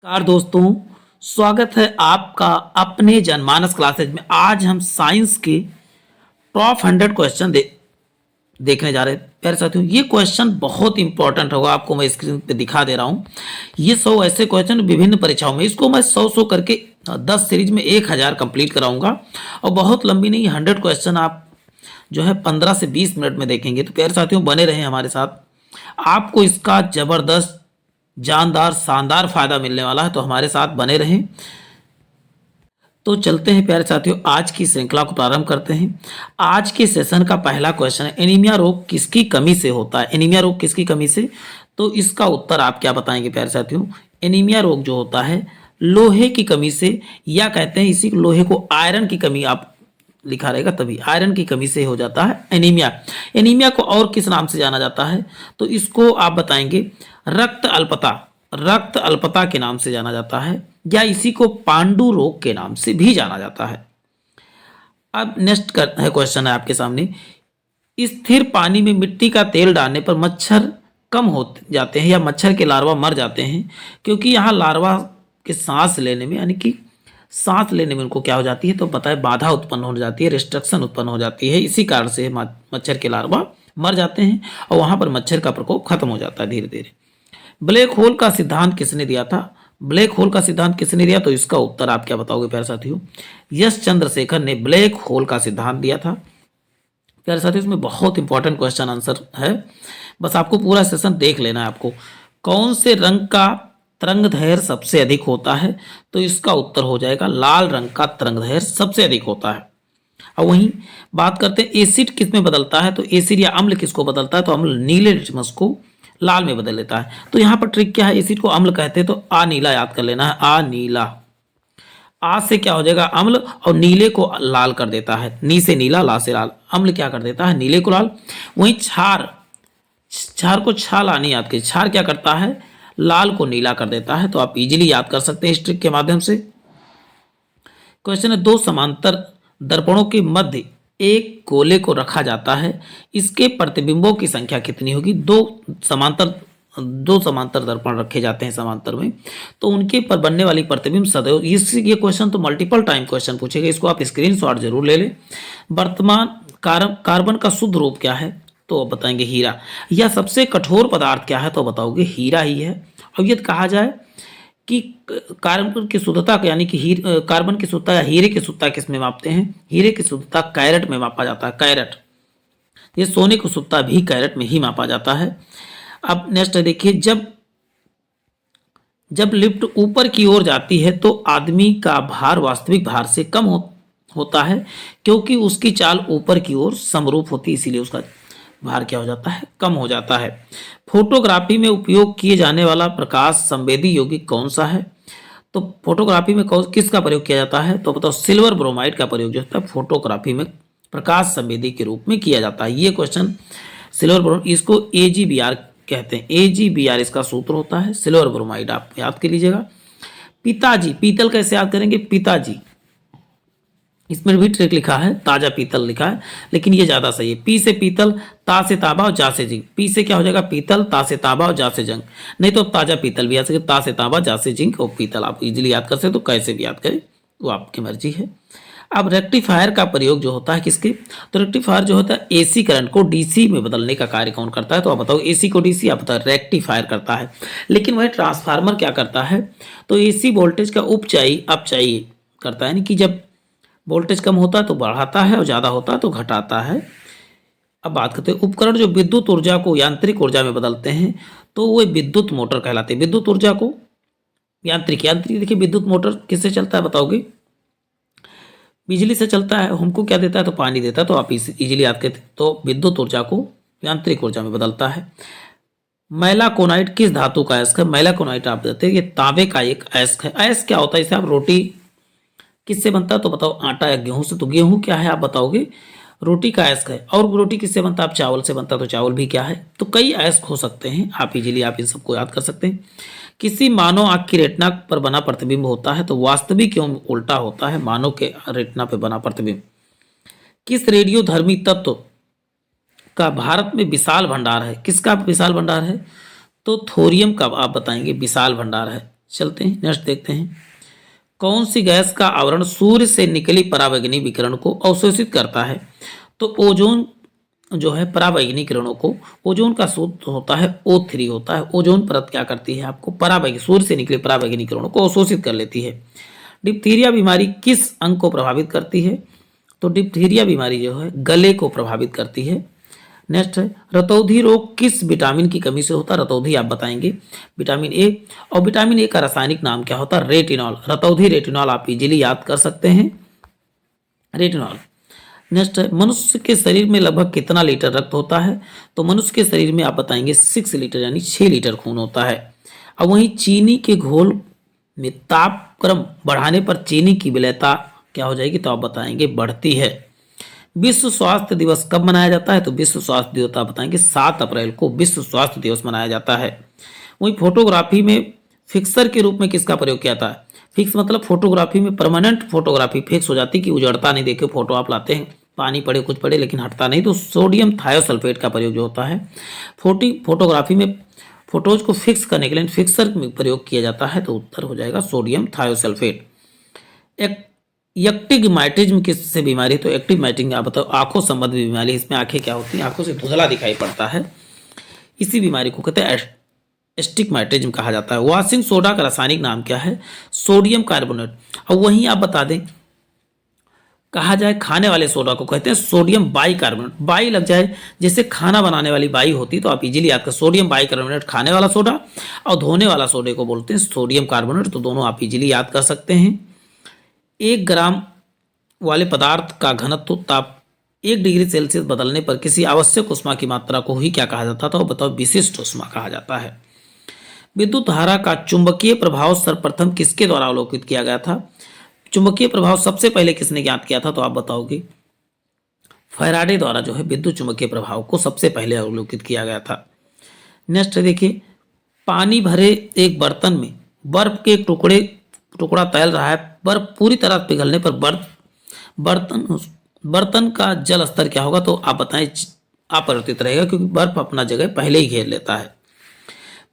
नमस्कार दोस्तों। स्वागत है आपका अपने जनमानस क्लासेज में। आज हम साइंस के टॉप 100 क्वेश्चन देखने जा रहे हैं। प्यारे साथियों, ये क्वेश्चन बहुत इंपॉर्टेंट होगा। आपको मैं स्क्रीन पे दिखा दे रहा हूँ। ये 100 ऐसे क्वेश्चन विभिन्न परीक्षाओं में, इसको मैं 100 करके 10 सीरीज में 1000 कंप्लीट कराऊंगा। और बहुत लंबी नहीं, 100 क्वेश्चन आप जो है 15 से 20 मिनट में देखेंगे। तो प्यारे साथियों, बने रहें हमारे साथ। आपको इसका जबरदस्त जानदार शानदार फायदा मिलने वाला है, तो हमारे साथ बने रहें। तो चलते हैं प्यारे साथियों, आज की श्रृंखला को प्रारंभ करते हैं। आज के सेशन का पहला क्वेश्चन है, एनीमिया रोग किसकी कमी से होता है? एनीमिया रोग किसकी कमी से? तो इसका उत्तर आप क्या बताएंगे प्यारे साथियों? एनीमिया रोग जो होता है लोहे की कमी से, या कहते हैं इसी लोहे को आयरन की कमी, आप लिखा रहेगा तभी, आयरन की कमी से हो जाता है एनीमिया। एनीमिया को और किस नाम से जाना जाता है? तो इसको आप बताएंगे रक्त अल्पता। रक्त अल्पता के नाम से जाना जाता है, या इसी को पांडु रोग के नाम से भी जाना जाता है। अब नेक्स्ट है क्वेश्चन है आपके सामने, स्थिर पानी में मिट्टी का तेल डालने पर मच्छर कम हो जाते हैं, या मच्छर के लार्वा मर जाते हैं? क्योंकि यहाँ लार्वा के सांस लेने में, यानी कि सांस लेने में उनको क्या हो जाती है, तो पता है बाधा उत्पन्न हो जाती है, रिस्ट्रिक्शन उत्पन्न हो जाती है। इसी कारण से मच्छर के लार्वा मर जाते हैं और वहां पर मच्छर का प्रकोप खत्म हो जाता है धीरे धीरे। ब्लैक होल का सिद्धांत किसने दिया था? ब्लैक होल का सिद्धांत किसने दिया? तो इसका उत्तर आप क्या बताओगे प्यारे साथियों? यश चंद्रशेखर ने ब्लैक होल का सिद्धांत दिया था। प्यारे साथियों, इसमें बहुत इंपॉर्टेंट क्वेश्चन आंसर है, बस आपको पूरा सेशन देख लेना है। आपको कौन से रंग का तरंग दैर्घ्य सबसे अधिक होता है? तो इसका उत्तर हो जाएगा लाल रंग का तरंग दैर्घ्य सबसे अधिक होता है। और वहीं बात करते हैं एसिड किस में बदलता है, तो एसिड या अम्ल किसको बदलता है? तो अम्ल नीले लिटमस को लाल में बदल लेता है। तो यहाँ पर ट्रिक क्या है, एसिड को अम्ल कहते हैं, तो आ नीला याद कर लेना है। आ नीला, आ से क्या हो जाएगा अम्ल, और नीले को लाल कर देता है। नी से नीला, ला से लाल। अम्ल क्या कर देता है, नीले को लाल। वहीं क्षार, क्षार को छा लानी याद कीजिए, क्षार क्या करता है, लाल को नीला कर देता है। तो आप इजीली याद कर सकते हैं इस ट्रिक के माध्यम से। क्वेश्चन है, दो समांतर दर्पणों के मध्य एक गोले को रखा जाता है, इसके प्रतिबिंबों की संख्या कितनी होगी? दो समांतर दर्पण रखे जाते हैं समांतर में, तो उनके पर बनने वाली प्रतिबिंब सदैव, ये क्वेश्चन तो मल्टीपल टाइम क्वेश्चन पूछेगा, इसको आप स्क्रीनशॉट जरूर ले लें। वर्तमान कार्बन का शुद्ध रूप क्या है? तो आप बताएंगे हीरा। या सबसे कठोर पदार्थ क्या है? तो बताओगे हीरा ही है। अब यदि कहा जाए कि कार्बन की शुद्धता, यानी कि कार्बन की शुद्धता या हीरे की शुद्धता किस में मापते हैं? हीरे की शुद्धता कैरेट में मापा जाता है, कैरेट। ये सोने की शुद्धता भी कैरेट में ही मापा जाता है। अब नेक्स्ट देखिए, जब लिफ्ट ऊपर की ओर जाती है तो आदमी का भार वास्तविक भार से कम होता है, क्योंकि उसकी चाल ऊपर की ओर समरूप होती है, इसीलिए उसका भार क्या हो जाता है, कम हो जाता है। फोटोग्राफी में उपयोग किए जाने वाला प्रकाश संवेदी यौगिक कौन सा है? तो फोटोग्राफी में किसका प्रयोग किया जाता है? तो बताओ सिल्वर ब्रोमाइड का प्रयोग जो होता है फोटोग्राफी में प्रकाश संवेदी के रूप में किया जाता है। ये क्वेश्चन सिल्वर ब्रोमाइड, इसको AgBr कहते हैं। AgBr इसका सूत्र होता है, सिल्वर ब्रोमाइड आप याद कर लीजिएगा। पिताजी, पीतल कैसे याद करेंगे? पिताजी, इसमें भी ट्रिक लिखा है, ताजा पीतल लिखा है, लेकिन ये ज्यादा सही है। पी से पीतल, ता से ताबा और जा से जिंक। पी से क्या हो जाएगा पीतल, ता से ताबा और जा से जंग। नहीं तो ताजा पीतल भी आ सके, ता से ताबा, जा से जिंक और पीतल। आप इजीली याद कर सकते, तो कैसे भी याद करें वो आपकी मर्जी है। अब रेक्टिफायर का प्रयोग जो होता है किसके? तो रेक्टिफायर जो होता है AC करंट को DC में बदलने का कार्य कौन करता है? तो आप बताओ AC को DC, आप बताओ रेक्टिफायर करता है। लेकिन वह ट्रांसफार्मर क्या करता है? तो AC वोल्टेज का अपचाई करता है, यानी कि जब वोल्टेज कम होता है तो बढ़ाता है और ज़्यादा होता है तो घटाता है। अब बात करते हैं उपकरण जो विद्युत ऊर्जा को यांत्रिक ऊर्जा में बदलते हैं, तो वो विद्युत मोटर कहलाते हैं। विद्युत ऊर्जा को यांत्रिक देखिए, विद्युत मोटर किससे चलता है बताओगे? बिजली से चलता है। हमको क्या देता है? तो पानी देता है। तो आप इजीली याद करते, तो विद्युत ऊर्जा को यांत्रिक ऊर्जा में बदलता है। मैलाकोनाइट किस धातु का अयस्क है? मैलाकोनाइट आप देते हैं, ये तांबे का एक अयस्क है। अयस्क क्या होता है? इसे आप रोटी किससे बनता है? तो बताओ आटा या गेहूं से। तो गेहूं क्या है आप बताओगे? रोटी का अयस्क है। और रोटी किससे बनता है? आप चावल से बनता है, तो चावल भी क्या है? तो कई अयस्क हो सकते हैं, आप इजीली आप इन सबको याद कर सकते हैं। किसी मानव आंख की रेटिना पर बना प्रतिबिंब होता है, तो वास्तविक क्यों उल्टा होता है? मानव के रेटिना पर बना प्रतिबिंब। किस रेडियो धर्मी तत्व का भारत में विशाल भंडार है? किसका विशाल भंडार है? तो थोरियम का आप बताएंगे विशाल भंडार है। चलते हैं नेक्स्ट देखते हैं। कौन सी गैस का आवरण सूर्य से निकली पराबैंगनी विकिरण को अवशोषित करता है? तो ओजोन जो है पराबैंगनी किरणों को, ओजोन का सूत्र होता है O3 होता है। ओजोन परत क्या करती है आपको पराबैंगनी सूर्य से निकले पराबैंगनी किरणों को अवशोषित कर लेती है। डिप्थीरिया बीमारी किस अंग को प्रभावित करती है? तो डिप्थीरिया बीमारी जो है गले को प्रभावित करती है। नेक्स्ट है रतौंधी रोग किस विटामिन की कमी से होता है? रतौंधी आप बताएंगे विटामिन ए। और विटामिन ए का रासायनिक नाम क्या होता है? रेटिनॉल। रतौंधी रेटिनॉल आप इजीली याद कर सकते हैं, रेटिनॉल। नेक्स्ट है मनुष्य के शरीर में लगभग कितना लीटर रक्त होता है? तो मनुष्य के शरीर में आप बताएंगे 6 लीटर यानी 6 लीटर खून होता है। अब वहीं चीनी के घोल में तापक्रम बढ़ाने पर चीनी की विलेयता क्या हो जाएगी? तो आप बताएंगे बढ़ती है। विश्व स्वास्थ्य दिवस कब मनाया जाता है? तो विश्व स्वास्थ्य दिवस आप बताएंगे 7 अप्रैल को विश्व स्वास्थ्य दिवस मनाया जाता है। वहीं फोटोग्राफी में फिक्सर के रूप में किसका प्रयोग किया था? फिक्स मतलब फोटोग्राफी में परमानेंट फोटोग्राफी फिक्स हो जाती कि उजड़ता नहीं, देखे फोटो आप लाते हैं पानी पड़े कुछ पड़े लेकिन हटता नहीं, तो सोडियम थायोसल्फेट का प्रयोग जो होता है फोटोग्राफी में फोटोज को फिक्स करने के लिए फिक्सर में प्रयोग किया जाता है। तो उत्तर हो जाएगा सोडियम थायोसल्फेट। एक्टिग्मेटिज्म किससे बीमारी? तो एक्टिग्मेटिज्म आप बताओ आंखों संबंधी बीमारी। इसमें आंखें क्या होती हैं? आंखों से धुंधला दिखाई पड़ता है, इसी बीमारी को कहते हैं एस्टिग्मेटिज्म कहा जाता है। वॉशिंग सोडा का रासायनिक नाम क्या है? Sodium carbonate. और वहीं आप बता दें कहा जाए खाने वाले सोडा को कहते हैं सोडियम बाइकार्बोनेट। बाई लग जाए जैसे खाना बनाने वाली बाई होती तो आप इजीली याद कर सोडियम बाइकार्बोनेट खाने वाला सोडा, और धोने वाला सोडे को बोलते हैं सोडियम कार्बोनेट। तो दोनों आप इजीली याद कर सकते हैं। 1 ग्राम वाले पदार्थ का घनत्व ताप 1 डिग्री सेल्सियस बदलने पर किसी आवश्यक ऊष्मा की मात्रा को ही क्या कहा जाता था? बताओ विशिष्ट ऊष्मा कहा जाता है। विद्युत धारा का चुंबकीय प्रभाव सर्वप्रथम किसके द्वारा अवलोकित किया गया था? चुंबकीय प्रभाव सबसे पहले किसने ज्ञात किया था? तो आप बताओगे फैराडे द्वारा जो है विद्युत चुंबकीय प्रभाव को सबसे पहले अवलोकित किया गया था। नेक्स्ट देखिए पानी भरे एक बर्तन में बर्फ के एक टुकड़ा तैर रहा है। बर्फ पूरी तरह पिघलने पर बर्तन का जल स्तर क्या होगा? तो आप बताएं अपरिवर्तित रहेगा क्योंकि बर्फ अपना जगह पहले ही घेर लेता है।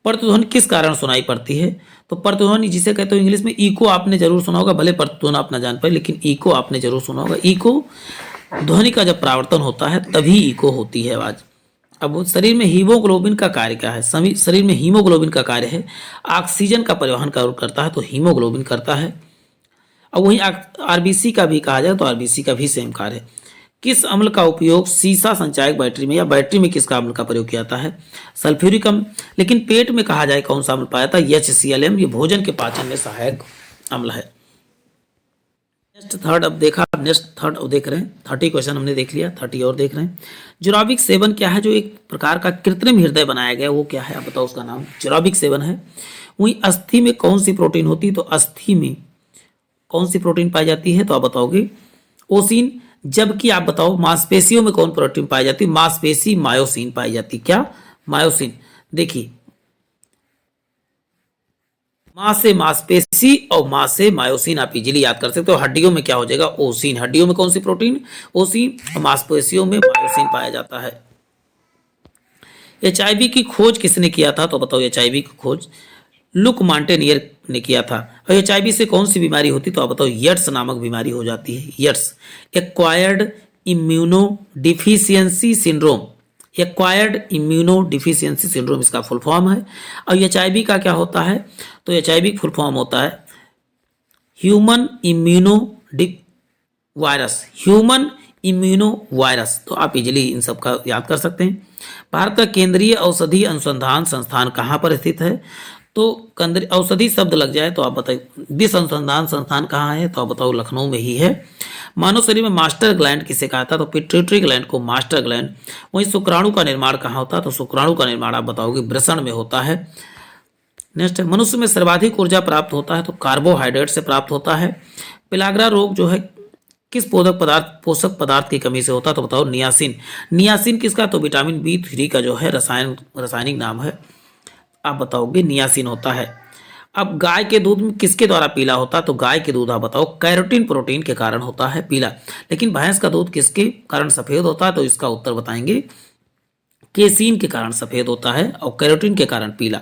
प्रतिध्वनि किस कारण सुनाई पड़ती है? तो प्रतिध्वनि जिसे कहते हो इंग्लिश में इको आपने जरूर सुना होगा, भले प्रतिध्वनि आप ना जान पाए लेकिन इको आपने जरूर सुना होगा। इको ध्वनि का जब प्रावर्तन होता है तभी इको होती है आवाज। अब शरीर में हीमोग्लोबिन का कार्य क्या है? शरीर में हीमोग्लोबिन का कार्य है ऑक्सीजन का परिवहन करता है, तो हीमोग्लोबिन करता है। और वहीं आरबीसी का भी कहा जाए तो आरबीसी का भी सेम कार्य है। किस अम्ल का उपयोग सीसा संचायक बैटरी में या बैटरी में किसका अम्ल का प्रयोग किया जाता है? सल्फ्यूरिक अम्ल। लेकिन पेट में कहा जाए कौन सा अम्ल पाया जाता है? HCl। ये भोजन के पाचन में सहायक अम्ल है। नेक्स्ट थर्ड अब देख रहे हैं 30 क्वेश्चन हमने देख लिया, 30 और देख रहे हैं। जुराबिक सेवन क्या है? जो एक प्रकार का कृत्रिम हृदय बनाया गया वो क्या है? आप बताओ उसका नाम। जुराबिक सेवन है। वहीं अस्थि में कौन सी प्रोटीन होती है? तो अस्थि में कौन सी प्रोटीन पाई जाती है? तो आप बताओगे ओसिन। जबकि आप बताओ मांसपेशियों में कौन प्रोटीन पाई जाती है? मांसपेशी मायोसिन पाई जाती। क्या? मायोसिन। देखिए मां से मांसपेशी और मां से मायोसिन आप इजीली याद कर सकते हो। हड्डियों में क्या हो जाएगा? ओसिन। हड्डियों में कौन सी प्रोटीन? ओसिन। और मांसपेशियों में मायोसिन पाया जाता है। HIV की खोज किसने किया था? तो बताओ HIV की खोज लुक मांटेनियर ने किया था। और HIV से कौन सी बीमारी होती? तो आप बताओ यड्स नामक बीमारी हो जाती है। AIDS acquired immunodeficiency syndrome. Acquired immunodeficiency syndrome इसका फुल फॉर्म है। और HIV का क्या होता है? तो HIV फुल फॉर्म होता है human immuno virus. Human immuno virus. तो आप इजीली इन सब का याद कर सकते हैं। भारत का केंद्रीय औषधि अनुसंधान संस्थान कहाँ पर स्थित है? तो औषधि शब्द लग जाए तो आप बताइए विश्व अनुसंधान संस्थान कहाँ है? तो आप बताओ लखनऊ में ही है। मानव शरीर में मास्टर ग्लैंड किसे कहा था? तो पिट्यूटरी ग्लैंड को मास्टर ग्लैंड। वहीं शुक्राणु का निर्माण कहाँ होता है? तो शुक्राणु का निर्माण आप बताओगे वृषण में होता है। नेक्स्ट है मनुष्य में सर्वाधिक ऊर्जा प्राप्त होता है? तो कार्बोहाइड्रेट से प्राप्त होता है। पिलाग्रा रोग जो है किस पोषक पदार्थ की कमी से होता है? तो बताओ नियासिन। नियासिन किसका? तो विटामिन B3 का जो है रासायनिक नाम है, आप बताओगे नियासिन होता है। अब गाय के दूध में किसके द्वारा पीला होता है? तो गाय के दूध आप बताओ कैरोटीन प्रोटीन के कारण होता है पीला। लेकिन भैंस का दूध किसके कारण सफेद होता है? तो इसका उत्तर बताएंगे केसीन के कारण सफेद होता है और कैरोटीन के कारण पीला।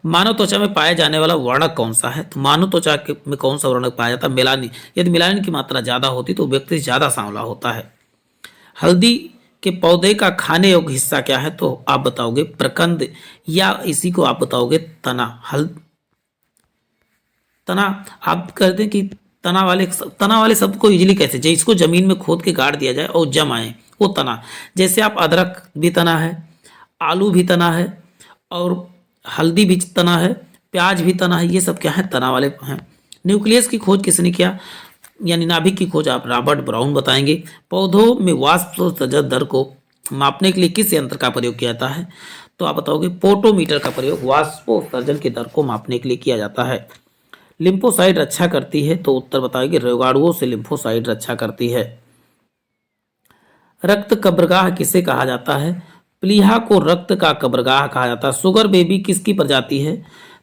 मानव त्वचा में पाया जाने वाला वर्णक कौन सा है? तो मानव त्वचा में कौन सा वर्णक पाया जाता है? मेलानिन। यदि मेलानिन की मात्रा ज्यादा होती तो व्यक्ति ज्यादा सांवला होता है। हल्दी के पौधे का खाने योग्य हिस्सा क्या है? तो आप बताओगे प्रकंद, या इसी को आप बताओगे तना। तना आप कहते हैं कि तना वाले शब्द को इजीली कैसे, जैसे इसको जमीन में खोद के गाड़ दिया जाए और जम आए, वो तना। जैसे आप अदरक भी तना है, आलू भी तना है, और हल्दी भी तना है, प्याज भी तना है, ये सब क्या है? तना वाले हैं। न्यूक्लियस की खोज किसने किया? यानी नाभिक की खोज आप रॉबर्ट ब्राउन बताएंगे। पौधों में वाष्पोत्सर्जन दर को मापने के लिए किस यंत्र का प्रयोग किया जाता है? तो आप बताओगे पोटोमीटर का प्रयोग वाष्पोत्सर्जन की दर को मापने के लिए किया जाता है। लिम्फोसाइट रक्षा करती है, तो उत्तर बताएंगे रोगाणुओं से लिम्फोसाइट रक्षा करती है। रक्त कब्रगाह किसे कहा जाता है? प्लीहा को रक्त का कब्रगाह कहा जाता है। शुगर बेबी किसकी प्रजाति है?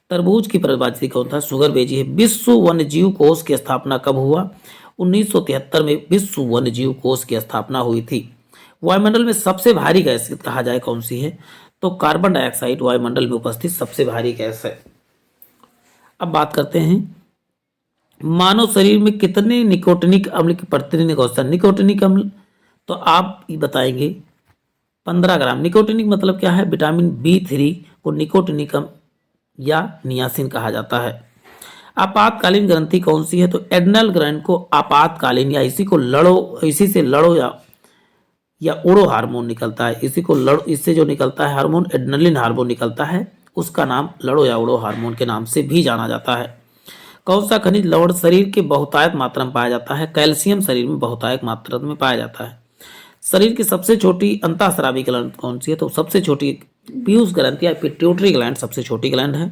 तरबूज की प्रजाति कौन था? शुगर बेबी है। विश्व वन्यजीव कोष की स्थापना कब हुआ? 1973 में विश्व वन्यजीव कोष की स्थापना हुई थी। वायुमंडल में सबसे भारी गैस कहा जाए कौन सी है? तो कार्बन डाइऑक्साइड वायुमंडल में उपस्थित सबसे भारी गैस है। अब बात करते हैं मानव शरीर में कितने निकोटिनिक अम्ल की प्रतिदिन औसतन। निकोटिनिक अम्ल तो आप ये बताएंगे 15 ग्राम। निकोटिनिक मतलब क्या है? विटामिन B3 को निकोटिनिक अम्ल या नियासिन कहा जाता है। आपातकालीन ग्रंथि कौन सी है? तो एड्रिनल ग्लैंड को आपातकालीन, या इसी से लड़ो या उड़ो हार्मोन निकलता है। इससे जो निकलता है हार्मोन, एड्रेनलिन हार्मोन निकलता है, उसका नाम लड़ो या उड़ो हार्मोन के नाम से भी जाना जाता है। कौन सा खनिज लवण शरीर के बहुतायत मात्रा में पाया जाता है? कैल्शियम शरीर में बहुतायत मात्रा में पाया जाता है। शरीर की सबसे छोटी अंतःस्रावी ग्लैंड कौन सी है? तो सबसे छोटी पीयूष ग्रंथि या पिट्यूटरी ग्लैंड सबसे छोटी ग्लैंड है।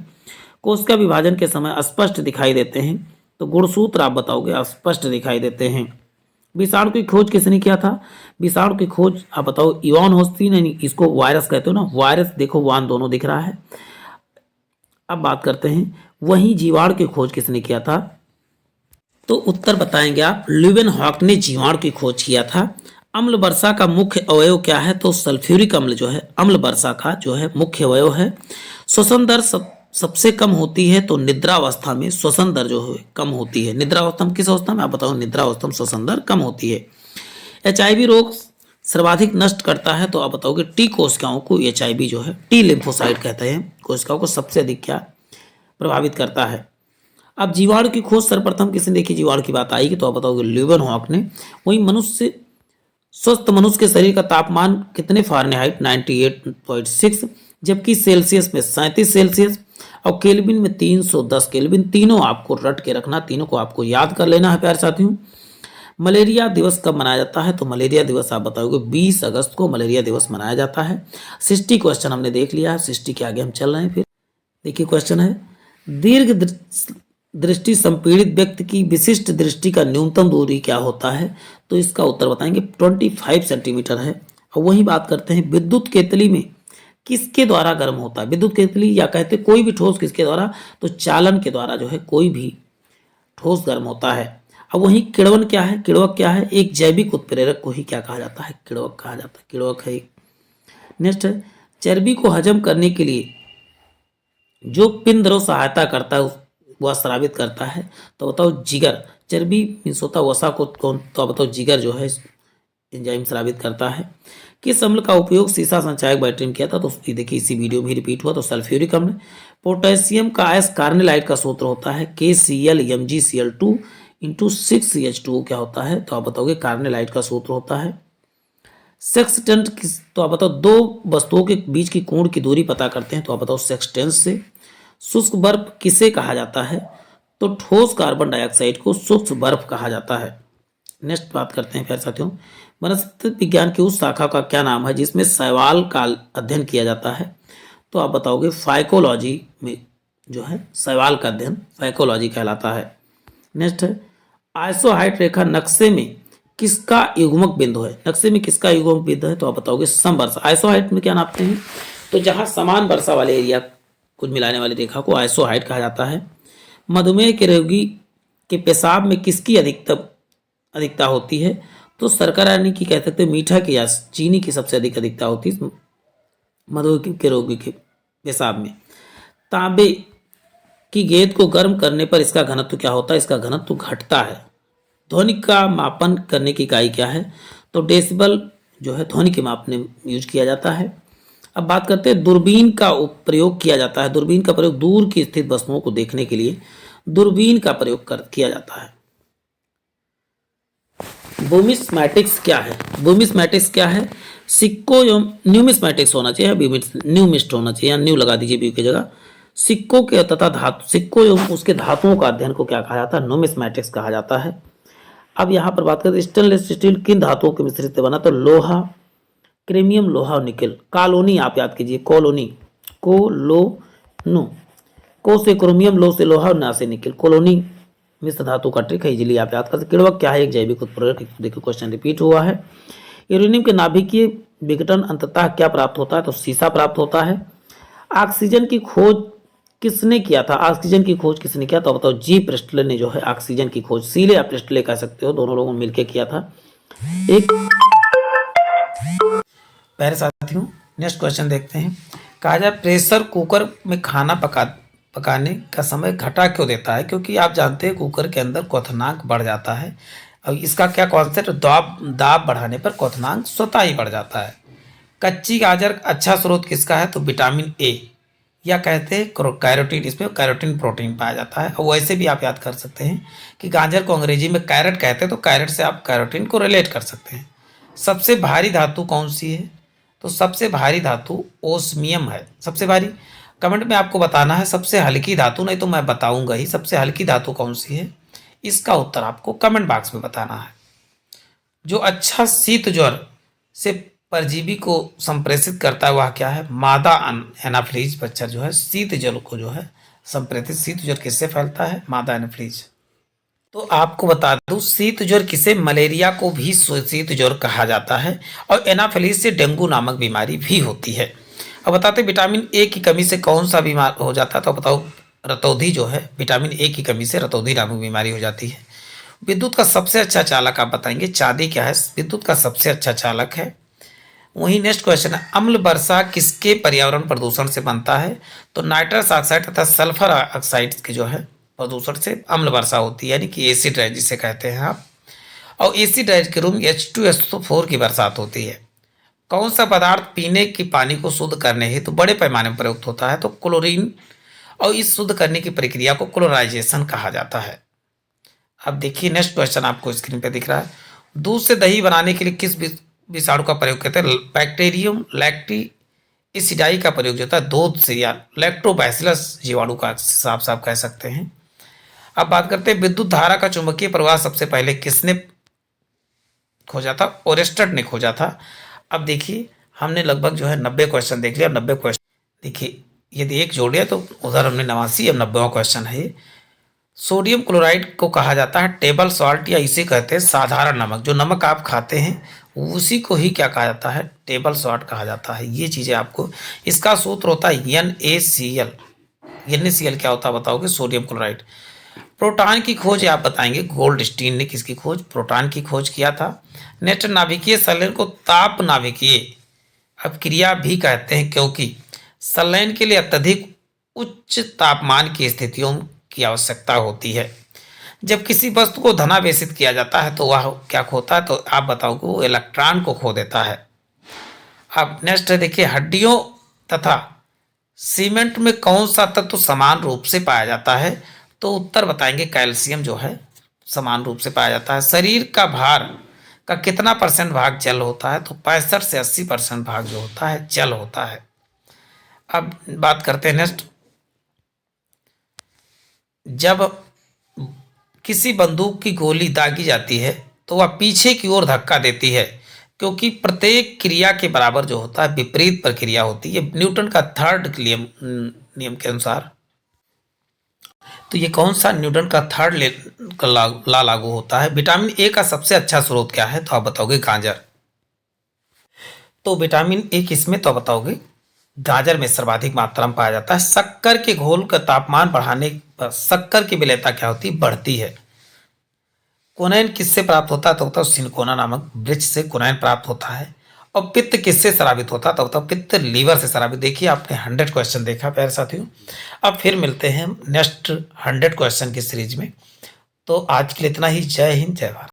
कोशिका विभाजन के समय स्पष्ट दिखाई देते हैं, तो गुणसूत्र आप बताओगे स्पष्ट दिखाई देते हैं। विषाणु की खोज किसने किया था? विषाणु की खोज आप बताओ इवान होस्टी ने। इसको वायरस कहते हो ना, वायरस देखो वान दोनों दिख रहा है। अब बात करते हैं वही जीवाणु की खोज किसने किया था? तो उत्तर बताएंगे आप ल्यूवेनहॉक ने जीवाणु की खोज किया था। अम्ल वर्षा का मुख्य अवयव क्या है? तो सल्फ्यूरिक अम्ल जो है अम्ल वर्षा का जो है मुख्य अवयव है। श्वसन दर सबसे कम होती है, तो निद्रावस्था में श्वसन दर जो है कम होती है। निद्रावस्था में किस अवस्था में? आप बताओ निद्रावस्था में श्वसन दर कम होती है। HIV रोग सर्वाधिक नष्ट करता है, तो आप बताओगे टी कोशिकाओं को HIV जो है टी लिम्फोसाइट कहते हैं, कोशिकाओं को सबसे अधिक क्या प्रभावित करता है। अब जीवाणु की खोज सर्वप्रथम किसने देखी? जीवाणु की बात आएगी तो आप बताओगे ल्यूवेनहॉक ने। वही स्वस्थ मनुष्य के शरीर का तापमान कितने फ़ारेनहाइट? 98.6, जबकि सेल्सियस में 37 सेल्सियस और केल्विन में 310 केल्विन। तीनों आपको रट के रखना, तीनों को आपको याद कर लेना है प्यारे साथियों। मलेरिया दिवस कब मनाया जाता है? तो मलेरिया दिवस आप बताओगे 20 अगस्त को मलेरिया दिवस मनाया जाता है। 60 क्वेश्चन हमने देख लिया है, 60 के आगे हम चल रहे हैं। फिर देखिए क्वेश्चन है दीर्घ दृष्टि संपीड़ित व्यक्ति की विशिष्ट दृष्टि का न्यूनतम दूरी क्या होता है? तो इसका उत्तर बताएंगे 25 सेंटीमीटर है। और वही बात करते हैं विद्युत केतली में किसके द्वारा गर्म होता है? विद्युत केतली या कहते कोई भी ठोस किसके द्वारा? तो चालन के द्वारा जो है कोई भी ठोस गर्म होता है। अब वही किण्वन क्या है? किण्वक क्या है? एक जैविक उत्प्रेरक को ही क्या कहा जाता है? किण्वक कहा जाता है। किण्वक है। नेक्स्ट है चर्बी को हजम करने के लिए जो पिंडरों सहायता करता है वह स्रावित करता है, तो बताओ जिगर। चर्बी मीन्स होता वसा को कौन? तो बताओ जिगर जो है एंजाइम स्रावित करता है। किस अम्ल का उपयोग सीसा संचायक बैटरी में किया था? तो देखिए इसी वीडियो में ही रिपीट हुआ। तो सल्फ्यूरिक अम्ल। पोटेशियम का आयस कार्नेलाइट का सूत्र होता है KCl MgCl2 इंटू 6CH2 क्या होता है? तो आप बताओगे कार्नेलाइट का सूत्र होता है। सेक्सटेंट किस? तो आप बताओ दो वस्तुओं के बीच की कोण की दूरी पता करते हैं, तो आप बताओ सेक्सटेंस से। शुष्क बर्फ किसे कहा जाता है? तो ठोस कार्बन डाइऑक्साइड को शुष्क बर्फ कहा जाता है। नेक्स्ट बात करते हैं प्यारे साथियों वनस्पति विज्ञान की उस शाखा का क्या नाम है जिसमें शैवाल का अध्ययन किया जाता है? तो आप बताओगे फाइकोलॉजी में जो है शैवाल का अध्ययन फाइकोलॉजी कहलाता है। नेक्स्ट है आइसोहाइट रेखा नक्शे में किसका युग्मक बिंदु है? नक्शे में किसका युग्मक बिंदु है? तो आप बताओगे समवर्षा। आइसोहाइट में क्या नापते हैं? तो जहां समान वर्षा वाले एरिया कुछ मिलाने वाली रेखा को आइसोहाइट कहा जाता है। मधुमेह के रोगी के पेशाब में किसकी अधिकता होती है? तो शर्करा यानी कि कह सकते हैं मीठा की या चीनी की सबसे अधिक अधिकता होती है मधुमेह के रोगी के पेशाब में। तांबे की गेंद को गर्म करने पर इसका घनत्व क्या होता है? इसका घनत्व घटता है। ध्वनि का मापन करने की इकाई क्या है? तो डेसिबल जो है ध्वनि के मापने यूज किया जाता है। अब बात करते हैं दूरबीन का प्रयोग किया जाता है। दूरबीन का प्रयोग दूर की स्थित वस्तुओं को देखने के लिए दूरबीन का प्रयोग किया जाता है। वोमिस्मैटिक्स क्या है? वोमिस्मैटिक्स क्या है? सिक्को एवं न्यूमिस्मैटिक्स होना चाहिए, न्यूमिस्ट होना चाहिए, या न्यू लगा दीजिए बी की जगह। सिक्कों के तथा धातु, सिक्कों एवं उसके धातुओं का अध्ययन को क्या कहा जाता है? न्यूमिस्मैटिक्स कहा जाता है। अब यहाँ पर बात करते हैं स्टेनलेस स्टील किन धातुओं के मिश्रित से बना? तो लोहा, क्रीमियम, लोहा और निकल। कॉलोनी आप याद कीजिए, कॉलोनी, कोलोनो, को से क्रोमियम, लो से लोहा और ना से निकल। कॉलोनी मिश्र धातु का ट्रिक है, इजीली आप याद कर सकते। किण्वक क्या है? एक जैविक उत्प्रेरक। देखिए क्वेश्चन रिपीट हुआ है। यूरेनियम के नाभिकीय विघटन अंततः क्या प्राप्त होता है? तो सीसा प्राप्त होता है। ऑक्सीजन की खोज किसने किया था? ऑक्सीजन की खोज किसने किया? तो बताओ, जी प्रिस्टले ने जो है ऑक्सीजन की खोज, सीले या प्रिस्टले कह सकते हो, दोनों लोगों ने मिलकर किया था। एक प्यारे साथियों, नेक्स्ट क्वेश्चन देखते हैं। कहा जाए प्रेशर कुकर में खाना पकाने का समय घटा क्यों देता है? क्योंकि आप जानते हैं कुकर के अंदर क्वथनांक बढ़ जाता है। अब इसका क्या कॉन्सेप्ट? दाब बढ़ाने पर क्वथनांक स्वतः ही बढ़ जाता है। कच्ची गाजर अच्छा स्रोत किसका है? तो विटामिन ए, या कहते हैं कैरोटीन, इसमें कैरोटीन प्रोटीन पाया जाता है। और वैसे भी आप याद कर सकते हैं कि गाजर को अंग्रेजी में कैरेट कहते हैं, तो कैरेट से आप कैरोटीन को रिलेट कर सकते हैं। सबसे भारी धातु कौन सी है? तो सबसे भारी धातु ओस्मियम है। सबसे भारी, कमेंट में आपको बताना है। सबसे हल्की धातु नहीं तो मैं बताऊंगा ही, सबसे हल्की धातु कौन सी है, इसका उत्तर आपको कमेंट बॉक्स में बताना है। जो अच्छा शीत ज्वर से परजीवी को संप्रेषित करता है वह क्या है? मादा एनाफ्लीज मच्छर जो है शीत जल को जो है संप्रेषित। शीत ज्वर किससे फैलता है? मादा एनाफ्लीज। तो आपको बता दूं, शीत ज्वर किसे, मलेरिया को भी शीत ज्वर कहा जाता है, और एनाफिलीज से डेंगू नामक बीमारी भी होती है। अब बताते विटामिन ए की कमी से कौन सा बीमार हो जाता है? तो बताओ, रतौंधी जो है, विटामिन ए की कमी से रतौंधी नामक बीमारी हो जाती है। विद्युत का सबसे अच्छा चालक आप बताएंगे, चांदी क्या है? विद्युत का सबसे अच्छा चालक है। वही नेक्स्ट क्वेश्चन है, अम्ल वर्षा किसके पर्यावरण प्रदूषण से बनता है? तो नाइट्रस ऑक्साइड तथा सल्फर ऑक्साइड के जो है प्रदूषण से अम्ल वर्षा होती है, यानी कि एसिड रेन जिसे कहते हैं आप। और एसिड रेन के रूप में H2SO4 की बरसात होती है। कौन सा पदार्थ पीने की पानी को शुद्ध करने हेतु तो बड़े पैमाने पर प्रयुक्त होता है? तो क्लोरीन। और इस शुद्ध करने की प्रक्रिया को क्लोराइजेशन कहा जाता है। अब देखिए नेक्स्ट क्वेश्चन आपको स्क्रीन पे दिख रहा है। दूध से दही बनाने के लिए किस विषाणु का प्रयोग करते हैं? बैक्टीरियम लैक्टिसिडाई का प्रयोग जो होता है दूध से, या लैक्टोबैसिलस जीवाणु का साफ साफ कह सकते हैं। अब बात करते हैं विद्युत धारा का चुंबकीय प्रवाह सबसे पहले किसने खोजा था? ओरेस्टेड ने खोजा था। अब देखिए हमने लगभग जो है 90 क्वेश्चन देख लिया। 90 क्वेश्चन देखिए, यदि एक जोड़िए तो उधर हमने 89, अब 90वां क्वेश्चन है। सोडियम क्लोराइड को कहा जाता है टेबल सॉल्ट, या इसे कहते हैं साधारण नमक। जो नमक आप खाते हैं उसी को ही क्या कहा जाता है? टेबल सॉल्ट कहा जाता है। ये चीज़ें आपको, इसका सूत्र होता है NaCl। NaCl क्या होता है बताओगे? Sodium chloride. प्रोटॉन की खोज आप बताएंगे, गोल्डस्टीन ने किसकी खोज? प्रोटॉन की खोज किया था। नेक्स्ट, नाभिकीय संलयन को ताप नाभिकीय अपक्रिया भी कहते हैं, क्योंकि संलयन के लिए अत्यधिक उच्च तापमान की स्थितियों की आवश्यकता होती है। जब किसी वस्तु को धनावेशित किया जाता है तो वह क्या खोता है? तो आप बताओगे, वो इलेक्ट्रॉन को खो देता है। अब नेक्स्ट है देखिए, हड्डियों तथा सीमेंट में कौन सा तत्व समान रूप से पाया जाता है? तो उत्तर बताएंगे, कैल्शियम जो है समान रूप से पाया जाता है। शरीर का भार का कितना % भाग जल होता है? तो 65 से 80% भाग जो होता है जल होता है। अब बात करते हैं नेक्स्ट, जब किसी बंदूक की गोली दागी जाती है तो वह पीछे की ओर धक्का देती है, क्योंकि प्रत्येक क्रिया के बराबर जो होता है विपरीत प्रक्रिया होती है, न्यूटन का थर्ड नियम के अनुसार। तो ये कौन सा न्यूटन का थर्ड ला लागू होता है? विटामिन ए का सबसे अच्छा स्रोत क्या है? तो आप बताओगे गाजर। तो विटामिन ए किसमें? तो बताओगे गाजर में सर्वाधिक मात्रा में पाया जाता है। शक्कर के घोल का तापमान बढ़ाने पर शक्कर की विलेयता क्या होती है? बढ़ती है। कोनैन किससे प्राप्त होता है? तो बताओ, सिनकोना नामक वृक्ष से कोनैन प्राप्त होता है। और पित्त किससे स्रावित होता? तो होता पित्त लीवर से स्रावित। देखिए आपने 100 क्वेश्चन देखा प्यारे साथियों। अब फिर मिलते हैं नेक्स्ट 100 क्वेश्चन की सीरीज में। तो आज के लिए इतना ही। जय हिंद, जय भारत।